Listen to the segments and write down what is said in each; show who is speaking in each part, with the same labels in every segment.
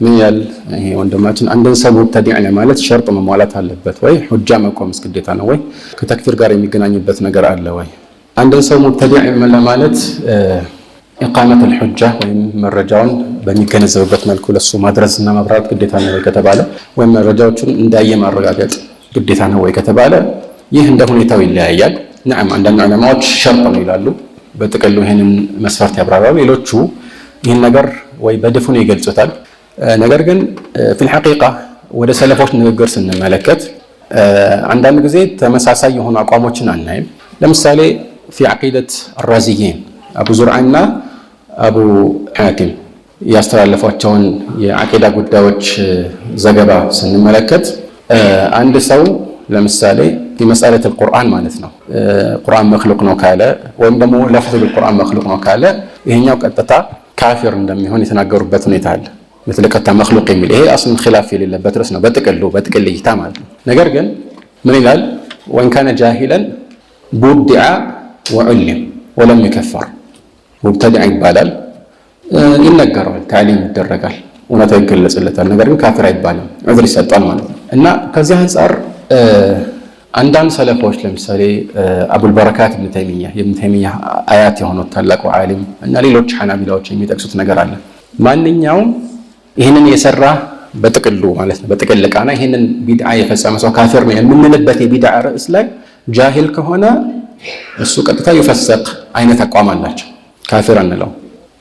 Speaker 1: ምን ያል ይሄ ወንድማችን አንድን ሰው ሙብተዲዕ ለማለት ሸርጥ መሟላት አለበት ወይ? ሁጃ መቆምስ ግዴታ ነው ወይ? ከተክፊር ጋር የሚገናኝበት ነገር አለ ወይ? አንድን ሰው ሙብተዲዕ ለማለት ኢቃመት الحጃ ወይም መረጃውን በሚገነዘብበት መልኩ ለሱ ማድረስና ማብራራት ግዴታ ነው ወይ ከተባለ ወይም መረጃዎችን እንዳየ ማረጋገጥ ግዴታ ነው ወይ ከተባለ ይህ እንደ ሁኔታው ይለያያል። ነዓም አንዳንድ ዑለማዎች ሸርጥ ነው ይላሉ፣ በጥቅሉ ይሄንን መስፈርት ያብራራሉ። ሌሎቹ ይህን ነገር ወይ በድፉን ይገልጹታል። ነገር ግን في الحقيقة ወደ ሰለፎች ንግግር ስንመለከት አንዳንድ ጊዜ ተመሳሳይ የሆኑ አቋሞችን አናይም። ለምሳሌ في عقيدة الرازيين አቡ ዙርዓና አቡ ሐኪም ያስተላለፏቸውን የዓቂዳ ጉዳዮች ዘገባ ስንመለከት አንድ ሰው ለምሳሌ በመስአለት القرآن ማለት ነው ቁርአን መክሉቅ ነው ካለ ወይም ደግሞ ለፍዙ بالقرآن መክሉቅ ነው ካለ ይሄኛው ቀጥታ ካፊር እንደሚሆን የተናገሩበት ሁኔታ አለ። መጥለቀታ መክሉቅ የሚል ይሄ አስል ኺላፍ የሌለበት ርዕስ ነው በጥቅል እይታ ማለት ነው። ነገር ግን ምን ይላል? ወን ካነ ጃሂለን ቡድዓ ወዑልም ወለም ይከፈር ሙብተዲዕ ይባላል፣ ይነገራል፣ ታዕሊም ይደረጋል፣ እውነታው ይገለጽለታል። ነገር ግን ካፊር አይባልም፣ ዑዝር ይሰጣል ማለት ነው። እና ከዚህ አንፃር አንዳንድ ሰለፎች ለምሳሌ አቡል በረካት ኢብኑ ተይሚያ አያት የሆኑት ታላቁ ዓሊም እና ሌሎች ሐናቢላዎች የሚጠቅሱት ነገር አለ። ማንኛውም ይህንን የሰራ በጥቅሉ ማለት ነው በጥቅል ቃና ይህንን ቢድዓ የፈጸመ ሰው ካፊር ነው የምንልበት የቢድዓ ርዕስ ላይ ጃሂል ከሆነ እሱ ቀጥታ ይፈሰቅ አይነት አቋም አላቸው። ካፊር አንለው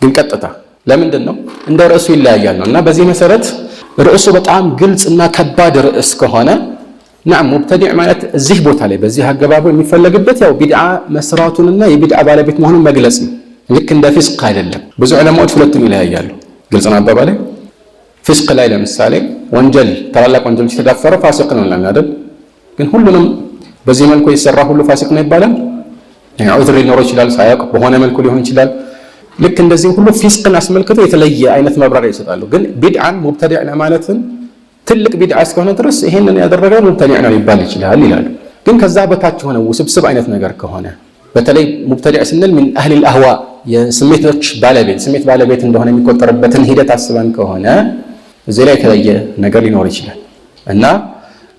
Speaker 1: ግን ቀጥታ ለምንድን ነው እንደ ርዕሱ ይለያያል ነው። እና በዚህ መሰረት ርዕሱ በጣም ግልጽ እና ከባድ ርዕስ ከሆነ نعم ሙብተዲዕ ማለት እዚህ ቦታ ላይ በዚህ አገባቡ የሚፈለግበት ያው ቢድዓ መስራቱንና የቢድዓ ባለቤት መሆኑን መግለጽ ነው። ልክ እንደ ፊስቅ አይደለም። ብዙ ዑለማዎች ሁለቱም ይለያያሉ። ግልጽ ነው አባባሌ። ፊስቅ ላይ ለምሳሌ ወንጀል ታላላቅ ወንጀሎች የተዳፈረ ፋሲቅ ነው አይደል? ግን ሁሉንም በዚህ መልኩ የሰራ ሁሉ ፋሲቅ ነው ይባላል? ዑዝር ሊኖረው ይችላል፣ ሳያውቅ በሆነ መልኩ ሊሆን ይችላል። ልክ እንደዚህ ሁሉ ፊስቅን አስመልክቶ የተለየ አይነት ማብራሪያ ይሰጣሉ። ግን ቢድዓን ሙብተዲዕ ለማለትን ትልቅ ቢድዓ እስከሆነ ድረስ ይሄንን ያደረገ ሙብተዲዕ ነው ሊባል ይችላል ይላሉ። ግን ከዛ በታች ሆነ ውስብስብ አይነት ነገር ከሆነ በተለይ ሙብተዲዕ ስንል ምን አህሊ الأهواء የስሜቶች ስሜት ባለቤት እንደሆነ የሚቆጠርበትን ሂደት አስበን ከሆነ እዚህ ላይ የተለየ ነገር ሊኖር ይችላል። እና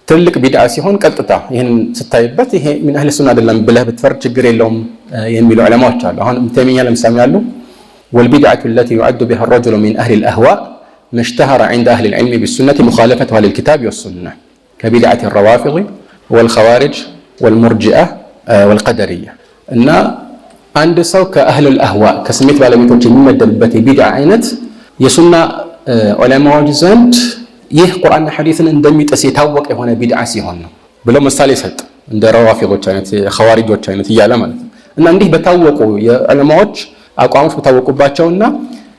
Speaker 1: ትልቅ ቢድዓ ሲሆን ቀጥታ ይሄንን ስታይበት ይሄ ምን አህሊ ሱና አይደለም ብለህ ብትፈርድ ችግር የለውም የሚሉ ዑለማዎች አሉ። አሁን ተሚያ ለምሳሌ ያሉ والبدعة التي يعد بها الرجل من أهل الأهواء ما اشتهر عند أهل العلم بالسنة مخالفتها للكتاب والسنة كبدعة الروافض والخوارج والمرجئة والقدرية. إن عند سو كأهل الأهواء كسميت بالميتوش يمدد بتي بدعة عينت يسنة علماء جزنت يه قرآن حديث اندمي تسيتوق هنا بدعة سيهون بلو مثالي سد عند روافض وجانت خوارج وجانت يعلم إن عندي بتوقوا يا علماء أقامش بتوقوا باتشونا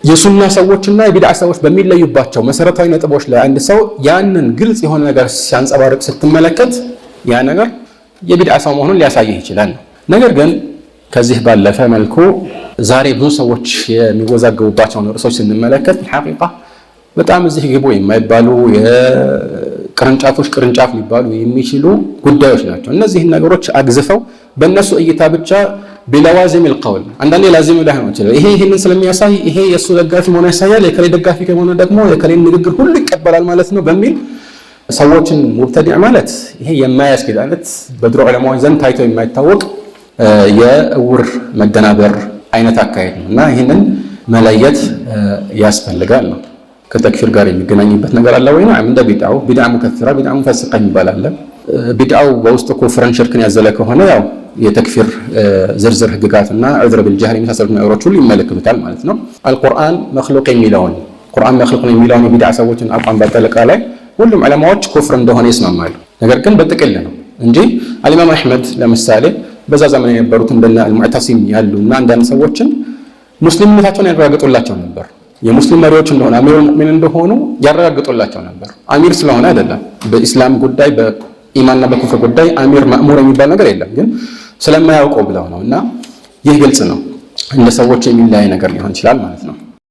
Speaker 1: የሱና ሰዎችና የቢድዓ ሰዎች በሚለዩባቸው መሰረታዊ ነጥቦች ላይ አንድ ሰው ያንን ግልጽ የሆነ ነገር ሲያንጸባርቅ ስትመለከት ያ ነገር የቢድዓ ሰው መሆኑን ሊያሳይህ ይችላል። ነገር ግን ከዚህ ባለፈ መልኩ ዛሬ ብዙ ሰዎች የሚወዛገቡባቸውን ርዕሶች ስንመለከት ሐቂቃ በጣም እዚህ ግቡ የማይባሉ ቅርንጫፍ ሊባሉ የሚችሉ ጉዳዮች ናቸው። እነዚህን ነገሮች አግዝፈው በእነሱ እይታ ብቻ بلوازم القول አንዳንዴ ላዚም ላይሆን ይችላል። ይሄንን ስለሚያሳይ ይሄ የሱ ደጋፊ መሆኑ ያሳያል፣ የከሌ ደጋፊ ከሆነ ደግሞ የከሌን ንግግር ሁሉ ይቀበላል ማለት ነው በሚል ሰዎችን ሙብተዲዕ ማለት ይሄ የማያስኬድ አይነት በድሮ ዑለማዎች ዘንድ ታይቶ የማይታወቅ የእውር መደናበር አይነት አካሄድ ነው እና ይሄንን መለየት ያስፈልጋል ነው። ከተክፊር ጋር የሚገናኝበት ነገር አለ ወይ ነው? እንደ ቢድዓ ሙከፍራ ቢድዓ ሙፈሲቃ ይባላል። ቢድዓው በውስጡ ኩፍርን ሽርክን ያዘለ ከሆነ ያው የተክፊር ዝርዝር ህግጋትና ዑዝር بالجهل የሚሳሰሉት ነገሮች ሁሉ ይመለከቱታል ማለት ነው። አልቁርአን መክሉቅ የሚለውን የቢድዓ ሰዎችን አቋም በአጠቃላይ ሁሉም ዑለማዎች ኩፍር እንደሆነ ይስማማሉ። ነገር ግን በጥቅል ነው እንጂ አልኢማም አህመድ ለምሳሌ በዛ ዘመን የነበሩት እንደና አልሙዕተሲም ያሉና አንዳንድ ሰዎችን ሙስሊምነታቸውን ያረጋግጡላቸው ነበር። የሙስሊም መሪዎች እንደሆነ አሚሩል ሙእሚን እንደሆኑ ያረጋግጡላቸው ነበር። አሚር ስለሆነ አይደለም። በኢስላም ጉዳይ በኢማንና በኩፍር ጉዳይ አሚር ማእሙር የሚባል ነገር የለም። ግን ስለማያውቀው ብለው ነው እና ይህ ግልጽ ነው። እንደ ሰዎች የሚለያይ ነገር ሊሆን ይችላል ማለት ነው።